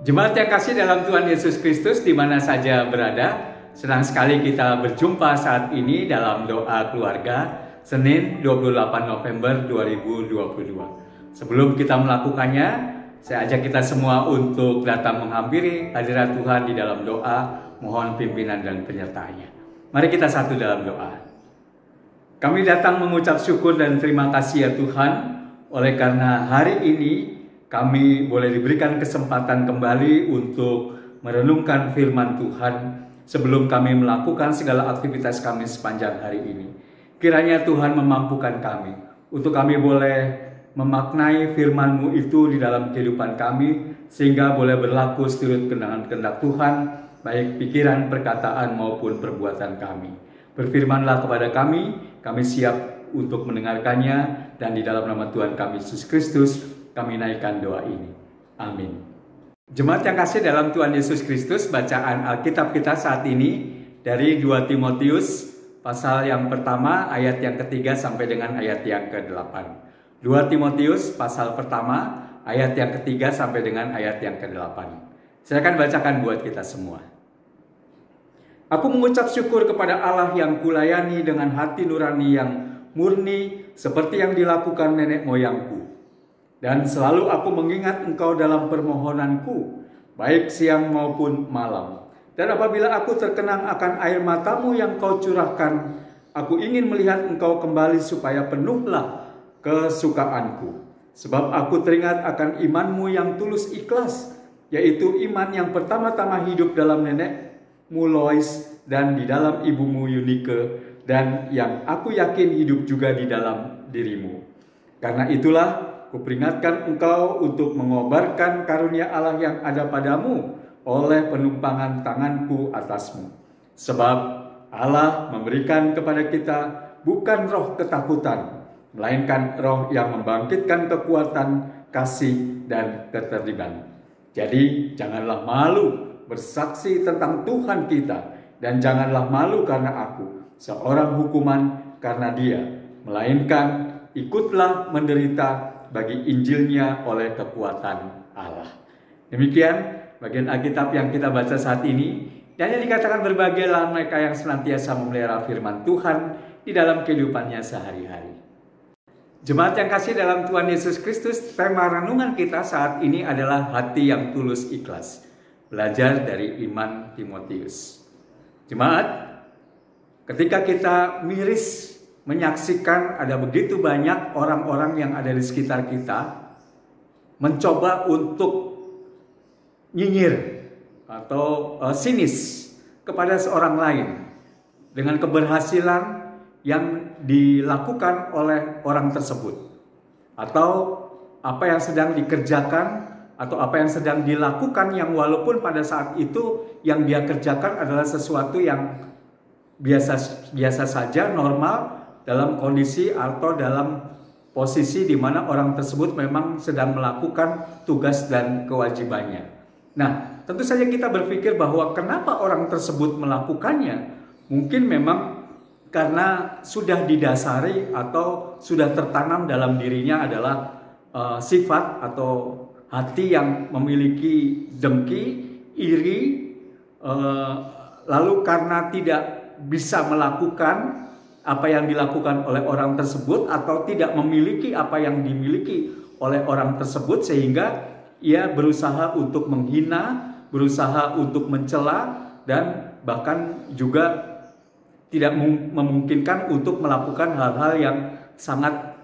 Jemaat yang kasih dalam Tuhan Yesus Kristus di mana saja berada, senang sekali kita berjumpa saat ini dalam doa keluarga Senin 28 November 2022. Sebelum kita melakukannya, saya ajak kita semua untuk datang menghampiri hadirat Tuhan di dalam doa, mohon pimpinan dan penyertaannya. Mari kita satu dalam doa. Kami datang mengucap syukur dan terima kasih ya Tuhan, oleh karena hari ini kami boleh diberikan kesempatan kembali untuk merenungkan firman Tuhan sebelum kami melakukan segala aktivitas kami sepanjang hari ini. Kiranya Tuhan memampukan kami untuk kami boleh memaknai firman-Mu itu di dalam kehidupan kami sehingga boleh berlaku seturut dengan kehendak Tuhan, baik pikiran, perkataan maupun perbuatan kami. Berfirmanlah kepada kami siap untuk mendengarkannya, dan di dalam nama Tuhan kami Yesus Kristus kami naikkan doa ini. Amin. Jemaat yang kasih dalam Tuhan Yesus Kristus, bacaan Alkitab kita saat ini dari 2 Timotius pasal yang pertama ayat yang ketiga sampai dengan ayat yang ke-8. 2 Timotius pasal pertama ayat yang ketiga sampai dengan ayat yang ke-8. Saya akan bacakan buat kita semua. Aku mengucap syukur kepada Allah yang kulayani dengan hati nurani yang murni seperti yang dilakukan nenek moyangku. Dan selalu aku mengingat engkau dalam permohonanku, baik siang maupun malam. Dan apabila aku terkenang akan air matamu yang kau curahkan, aku ingin melihat engkau kembali supaya penuhlah kesukaanku. Sebab aku teringat akan imanmu yang tulus ikhlas, yaitu iman yang pertama-tama hidup dalam nenekmu Lois dan di dalam ibumu Eunike, dan yang aku yakin hidup juga di dalam dirimu. Karena itulah kuperingatkan engkau untuk mengobarkan karunia Allah yang ada padamu oleh penumpangan tanganku atasmu. Sebab Allah memberikan kepada kita bukan roh ketakutan, melainkan roh yang membangkitkan kekuatan, kasih, dan ketertiban. Jadi janganlah malu bersaksi tentang Tuhan kita, dan janganlah malu karena aku, seorang hukuman karena Dia, melainkan ikutlah menderita bagi Injilnya oleh kekuatan Allah. Demikian bagian Alkitab yang kita baca saat ini, dan yang dikatakan berbahagialah mereka yang senantiasa memelihara firman Tuhan di dalam kehidupannya sehari-hari. Jemaat yang kasih dalam Tuhan Yesus Kristus, tema renungan kita saat ini adalah hati yang tulus ikhlas. Belajar dari iman Timotius. Jemaat, ketika kita miris menyaksikan ada begitu banyak orang-orang yang ada di sekitar kita mencoba untuk nyinyir atau sinis kepada seorang lain dengan keberhasilan yang dilakukan oleh orang tersebut, atau apa yang sedang dikerjakan atau apa yang sedang dilakukan yang walaupun pada saat itu yang dia kerjakan adalah sesuatu yang biasa saja, normal, dalam kondisi atau dalam posisi di mana orang tersebut memang sedang melakukan tugas dan kewajibannya. Nah, tentu saja kita berpikir bahwa kenapa orang tersebut melakukannya? Mungkin memang karena sudah didasari atau sudah tertanam dalam dirinya adalah sifat atau hati yang memiliki dengki, iri, lalu karena tidak bisa melakukan apa yang dilakukan oleh orang tersebut atau tidak memiliki apa yang dimiliki oleh orang tersebut, sehingga ia berusaha untuk menghina, berusaha untuk mencela, dan bahkan juga tidak memungkinkan untuk melakukan hal-hal yang sangat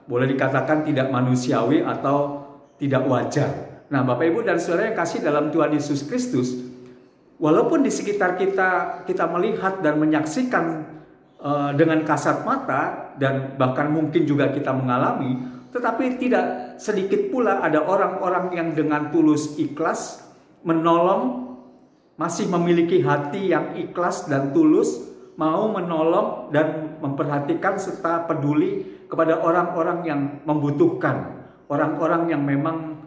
boleh dikatakan tidak manusiawi atau tidak wajar. Nah, Bapak Ibu dan Saudara yang kasih dalam Tuhan Yesus Kristus, walaupun di sekitar kita melihat dan menyaksikan dengan kasat mata, dan bahkan mungkin juga kita mengalami, tetapi tidak sedikit pula ada orang-orang yang dengan tulus ikhlas menolong, masih memiliki hati yang ikhlas dan tulus, mau menolong dan memperhatikan serta peduli kepada orang-orang yang membutuhkan, orang-orang yang memang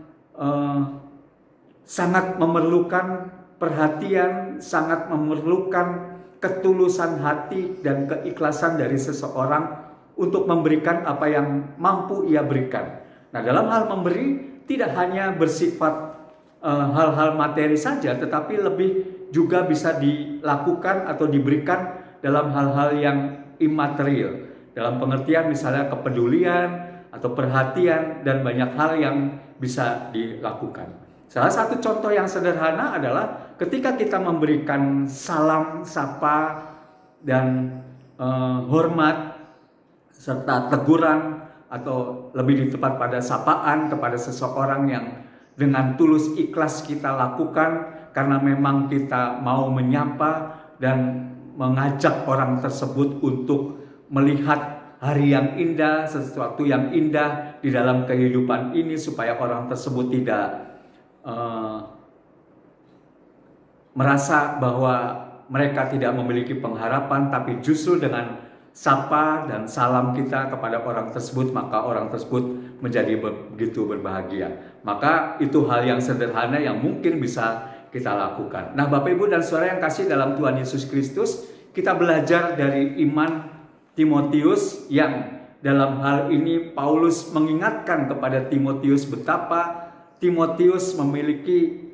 sangat memerlukan perhatian, sangat memerlukan ketulusan hati dan keikhlasan dari seseorang untuk memberikan apa yang mampu ia berikan. Nah, dalam hal memberi tidak hanya bersifat hal-hal materi saja, tetapi lebih juga bisa dilakukan atau diberikan dalam hal-hal yang imaterial. Dalam pengertian misalnya kepedulian atau perhatian dan banyak hal yang bisa dilakukan. Salah satu contoh yang sederhana adalah ketika kita memberikan salam, sapa, dan hormat serta teguran atau lebih tepat pada sapaan kepada seseorang yang dengan tulus ikhlas kita lakukan karena memang kita mau menyapa dan mengajak orang tersebut untuk melihat hari yang indah, sesuatu yang indah di dalam kehidupan ini supaya orang tersebut tidak merasa bahwa mereka tidak memiliki pengharapan, tapi justru dengan sapa dan salam kita kepada orang tersebut, maka orang tersebut menjadi begitu berbahagia. Maka itu hal yang sederhana yang mungkin bisa kita lakukan. Nah, Bapak Ibu dan Saudara yang kasih dalam Tuhan Yesus Kristus, kita belajar dari iman Timotius yang dalam hal ini Paulus mengingatkan kepada Timotius betapa Timotius memiliki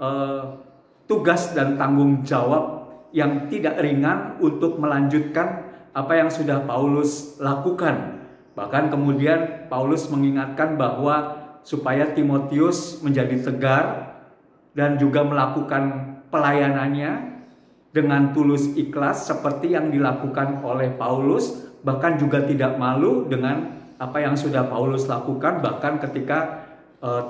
tugas dan tanggung jawab yang tidak ringan untuk melanjutkan apa yang sudah Paulus lakukan. Bahkan kemudian Paulus mengingatkan bahwa supaya Timotius menjadi tegar dan juga melakukan pelayanannya dengan tulus ikhlas seperti yang dilakukan oleh Paulus, bahkan juga tidak malu dengan apa yang sudah Paulus lakukan. Bahkan ketika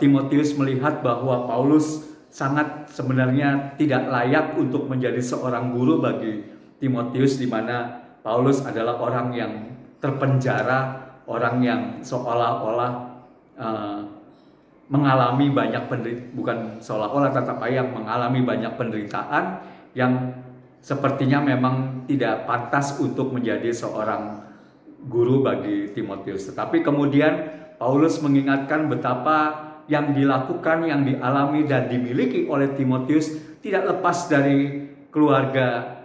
Timotius melihat bahwa Paulus sangat sebenarnya tidak layak untuk menjadi seorang guru bagi Timotius, di mana Paulus adalah orang yang terpenjara, orang yang seolah-olah mengalami banyak penderitaan, bukan seolah-olah tetapi yang mengalami banyak penderitaan yang sepertinya memang tidak pantas untuk menjadi seorang guru bagi Timotius. Tetapi kemudian Paulus mengingatkan betapa yang dilakukan, yang dialami dan dimiliki oleh Timotius tidak lepas dari keluarga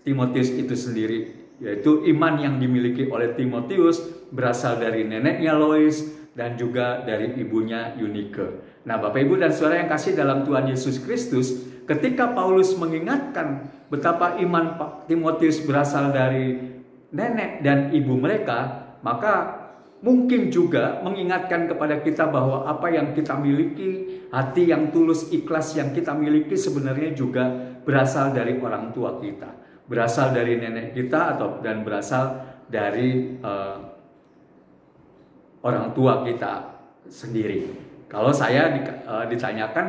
Timotius itu sendiri, yaitu iman yang dimiliki oleh Timotius berasal dari neneknya Lois dan juga dari ibunya Eunike. Nah, Bapak Ibu dan Saudara yang kasih dalam Tuhan Yesus Kristus, ketika Paulus mengingatkan betapa iman Timotius berasal dari nenek dan ibu mereka, maka mungkin juga mengingatkan kepada kita bahwa apa yang kita miliki, hati yang tulus ikhlas yang kita miliki sebenarnya juga berasal dari orang tua kita, berasal dari nenek kita dan berasal dari orang tua kita sendiri. Kalau saya ditanyakan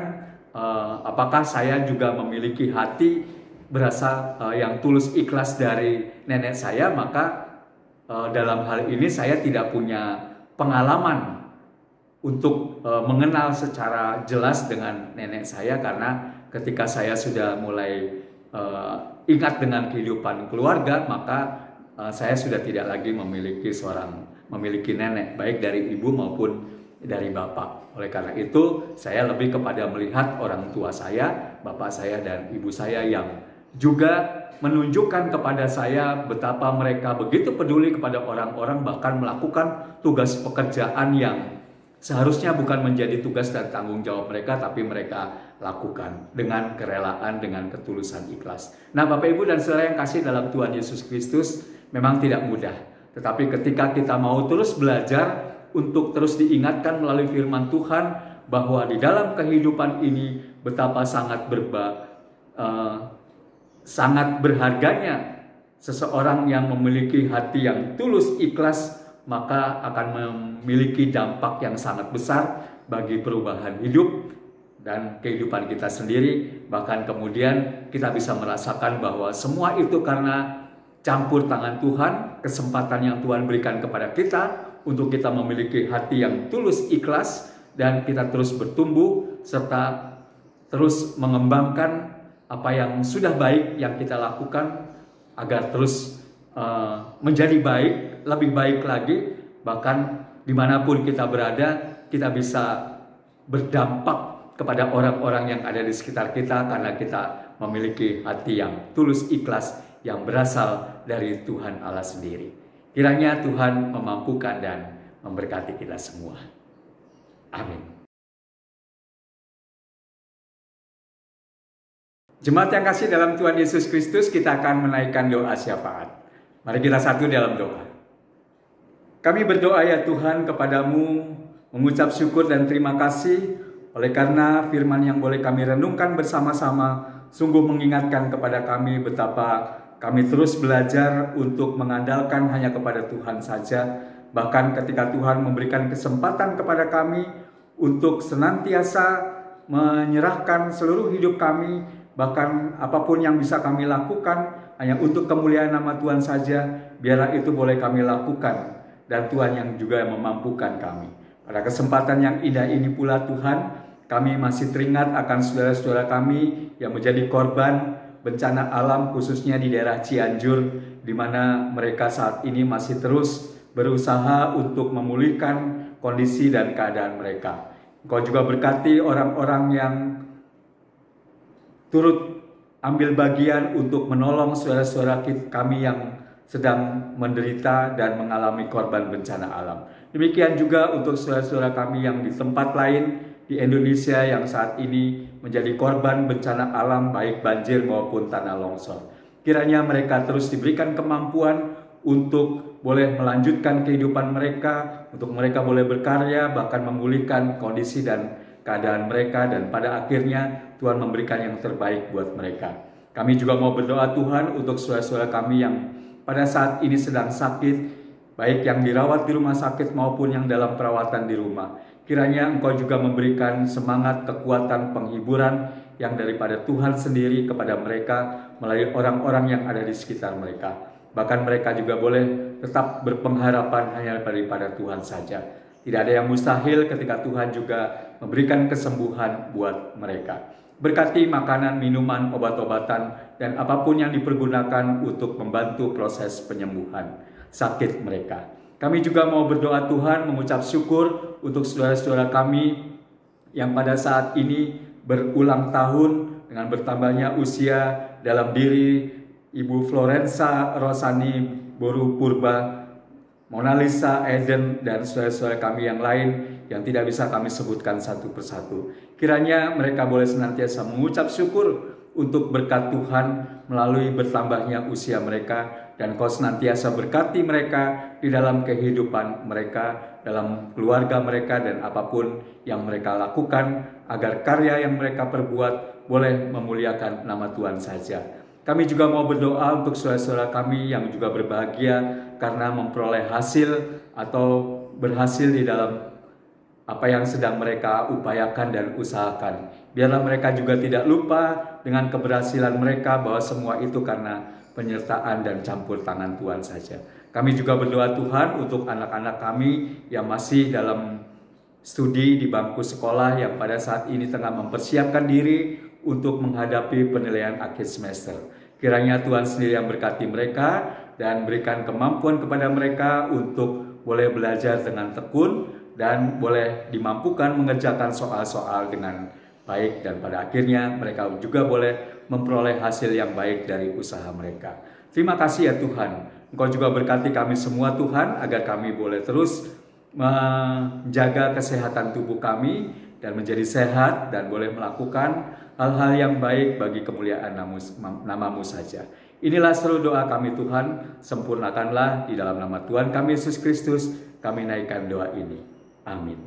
apakah saya juga memiliki hati berasal yang tulus ikhlas dari nenek saya, maka dalam hal ini saya tidak punya pengalaman untuk mengenal secara jelas dengan nenek saya, karena ketika saya sudah mulai ingat dengan kehidupan keluarga, maka saya sudah tidak lagi memiliki nenek, baik dari ibu maupun dari bapak. Oleh karena itu, saya lebih kepada melihat orang tua saya, bapak saya dan ibu saya yang juga menunjukkan kepada saya betapa mereka begitu peduli kepada orang-orang, bahkan melakukan tugas pekerjaan yang seharusnya bukan menjadi tugas dan tanggung jawab mereka, tapi mereka lakukan dengan kerelaan, dengan ketulusan ikhlas. Nah, Bapak Ibu dan Saudara yang kasih dalam Tuhan Yesus Kristus, memang tidak mudah. Tetapi ketika kita mau terus belajar untuk terus diingatkan melalui firman Tuhan bahwa di dalam kehidupan ini betapa sangat berharganya seseorang yang memiliki hati yang tulus ikhlas, maka akan memiliki dampak yang sangat besar bagi perubahan hidup dan kehidupan kita sendiri. Bahkan kemudian kita bisa merasakan bahwa semua itu karena campur tangan Tuhan, kesempatan yang Tuhan berikan kepada kita untuk kita memiliki hati yang tulus ikhlas, dan kita terus bertumbuh serta terus mengembangkan apa yang sudah baik yang kita lakukan agar terus menjadi baik, lebih baik lagi. Bahkan dimanapun kita berada, kita bisa berdampak kepada orang-orang yang ada di sekitar kita karena kita memiliki hati yang tulus ikhlas yang berasal dari Tuhan Allah sendiri. Kiranya Tuhan memampukan dan memberkati kita semua. Amin. Jemaat yang kasih dalam Tuhan Yesus Kristus, kita akan menaikkan doa syafaat. Mari kita satu dalam doa. Kami berdoa ya Tuhan kepadamu, mengucap syukur dan terima kasih oleh karena firman yang boleh kami renungkan bersama-sama sungguh mengingatkan kepada kami betapa kami terus belajar untuk mengandalkan hanya kepada Tuhan saja. Bahkan ketika Tuhan memberikan kesempatan kepada kami untuk senantiasa menyerahkan seluruh hidup kami, bahkan apapun yang bisa kami lakukan hanya untuk kemuliaan nama Tuhan saja, biarlah itu boleh kami lakukan, dan Tuhan yang juga memampukan kami. Pada kesempatan yang indah ini pula Tuhan, kami masih teringat akan saudara-saudara kami yang menjadi korban bencana alam khususnya di daerah Cianjur, di mana mereka saat ini masih terus berusaha untuk memulihkan kondisi dan keadaan mereka. Engkau juga berkati orang-orang yang turut ambil bagian untuk menolong saudara-saudara kami yang sedang menderita dan mengalami korban bencana alam. Demikian juga untuk saudara-saudara kami yang di tempat lain di Indonesia yang saat ini menjadi korban bencana alam baik banjir maupun tanah longsor. Kiranya mereka terus diberikan kemampuan untuk boleh melanjutkan kehidupan mereka, untuk mereka boleh berkarya, bahkan memulihkan kondisi dan keadaan mereka, dan pada akhirnya Tuhan memberikan yang terbaik buat mereka. Kami juga mau berdoa Tuhan untuk saudara-saudara kami yang pada saat ini sedang sakit, baik yang dirawat di rumah sakit maupun yang dalam perawatan di rumah. Kiranya Engkau juga memberikan semangat, kekuatan, penghiburan yang daripada Tuhan sendiri kepada mereka melalui orang-orang yang ada di sekitar mereka. Bahkan mereka juga boleh tetap berpengharapan hanya daripada Tuhan saja. Tidak ada yang mustahil ketika Tuhan juga memberikan kesembuhan buat mereka. Berkati makanan, minuman, obat-obatan, dan apapun yang dipergunakan untuk membantu proses penyembuhan sakit mereka. Kami juga mau berdoa Tuhan, mengucap syukur untuk saudara-saudara kami yang pada saat ini berulang tahun dengan bertambahnya usia dalam diri Ibu Florensa Rosani Boru Purba, Mona Lisa, Eden, dan saudara-saudara kami yang lain yang tidak bisa kami sebutkan satu persatu. Kiranya mereka boleh senantiasa mengucap syukur untuk berkat Tuhan melalui bertambahnya usia mereka, dan Kau senantiasa berkati mereka di dalam kehidupan mereka, dalam keluarga mereka, dan apapun yang mereka lakukan agar karya yang mereka perbuat boleh memuliakan nama Tuhan saja. Kami juga mau berdoa untuk saudara-saudara kami yang juga berbahagia karena memperoleh hasil atau berhasil di dalam apa yang sedang mereka upayakan dan usahakan. Biarlah mereka juga tidak lupa dengan keberhasilan mereka bahwa semua itu karena penyertaan dan campur tangan Tuhan saja. Kami juga berdoa Tuhan untuk anak-anak kami yang masih dalam studi di bangku sekolah yang pada saat ini tengah mempersiapkan diri untuk menghadapi penilaian akhir semester. Kiranya Tuhan sendiri yang berkati mereka dan berikan kemampuan kepada mereka untuk boleh belajar dengan tekun dan boleh dimampukan mengerjakan soal-soal dengan baik, dan pada akhirnya mereka juga boleh memperoleh hasil yang baik dari usaha mereka. Terima kasih ya Tuhan. Engkau juga berkati kami semua Tuhan agar kami boleh terus menjaga kesehatan tubuh kami dan menjadi sehat dan boleh melakukan hal-hal yang baik bagi kemuliaan namamu saja. Inilah seluruh doa kami Tuhan, sempurnakanlah di dalam nama Tuhan kami Yesus Kristus, kami naikkan doa ini. Amin.